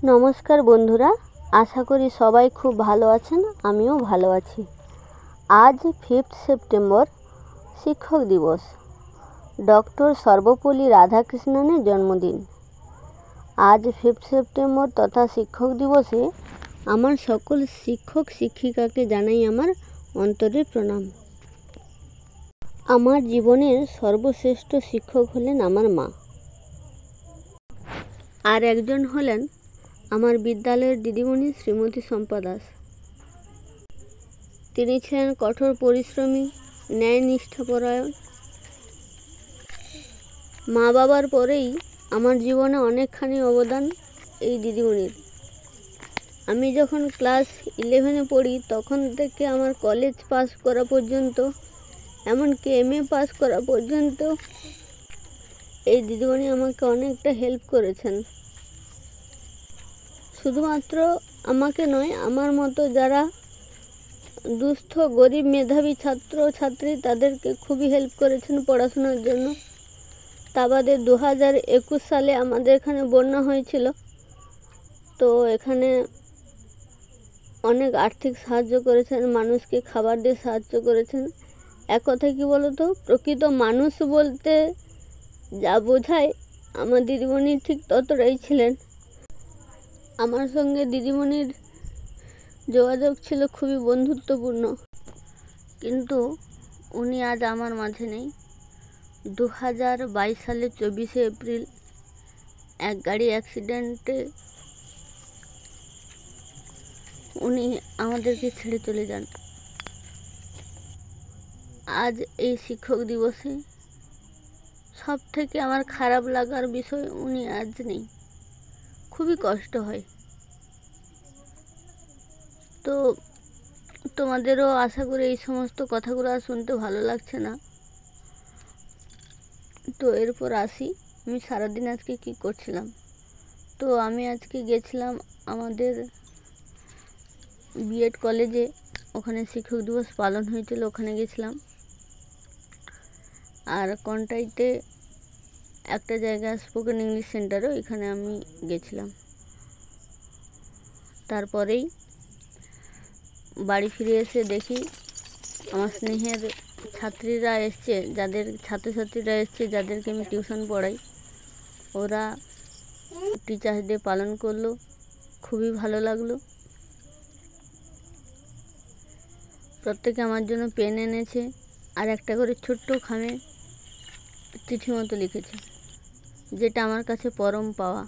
নমস্কার বন্ধুরা, আশা করি সবাই খুব ভালো আছেন। আমিও ভালো আছি। আজ 5 সেপ্টেম্বর শিক্ষক দিবস। ডক্টর সর্বপল্লী রাধাকৃষ্ণনের জন্মদিন। আজ 5 সেপ্টেম্বর তথা শিক্ষক দিবসে আমার সকল শিক্ষক শিক্ষিকাকে জানাই আমার অন্তরের প্রণাম। আমার জীবনের সর্বশ্রেষ্ঠ শিক্ষক হলেন আমার মা, আর একজন হলেন আমার বিদ্যালয়ের দিদিমণি শ্রীমতী শম্পা দাস। তিনি ছিলেন কঠোর পরিশ্রমী, ন্যায়নিষ্ঠাপরায়ণ। মা বাবার পরেই আমার জীবনে অনেকখানি অবদান এই দিদিমণির। আমি যখন ক্লাস 11-এ পড়ি তখন থেকে আমার কলেজ পাস করা পর্যন্ত, এমনকি MA পাস করা পর্যন্ত এই দিদিমণি আমাকে অনেকটা হেল্প করেছেন। শুধুমাত্র আমাকে নয়, আমার মতো যারা দুস্থ গরিব মেধাবী ছাত্র ছাত্রী তাদেরকে খুবই হেল্প করেছেন পড়াশোনার জন্য। তা বাদে 2021 সালে আমাদের এখানে বন্যা হয়েছিল, তো এখানে অনেক আর্থিক সাহায্য করেছেন, মানুষকে খাবার দিয়ে সাহায্য করেছেন। এক কথায় কী বলতো, প্রকৃত মানুষ বলতে যা বোঝায় আমার দিদিমণি ঠিক ততটাই ছিলেন। আমার সঙ্গে দিদিমণির যোগাযোগ ছিল খুবই বন্ধুত্বপূর্ণ, কিন্তু উনি আজ আমার মাঝে নেই। 2022 সালের 24শে এপ্রিল এক গাড়ি অ্যাক্সিডেন্টে উনি আমাদেরকে ছেড়ে চলে যান। আজ এই শিক্ষক দিবসে সব থেকে আমার খারাপ লাগার বিষয় উনি আজ নেই। খুবই কষ্ট হয়। তো তোমাদেরও আশা করি এই সমস্ত কথাগুলো আর শুনতে ভালো লাগছে না। তো এরপর আসি আমি সারাদিন আজকে কি করছিলাম। তো আমি আজকে গেছিলাম আমাদের বিএড কলেজে, ওখানে শিক্ষক দিবস পালন হয়েছিল, ওখানে গেছিলাম। আর কন্টাইতে একটা জায়গা স্পোকেন ইংলিশ সেন্টারও, এখানে আমি গেছিলাম। তারপরেই বাড়ি ফিরে এসে দেখি আমার স্নেহের ছাত্রীরা এসছে, ছাত্রছাত্রীরা এসছে যাদেরকে আমি টিউশন পড়াই, ওরা টিচার্স ডে পালন করলো। খুবই ভালো লাগলো। প্রত্যেকে আমার জন্য পেন এনেছে, আর একটা করে ছোট্ট খামে চিঠি মতো লিখেছে, যেটা আমার কাছে পরম পাওয়া।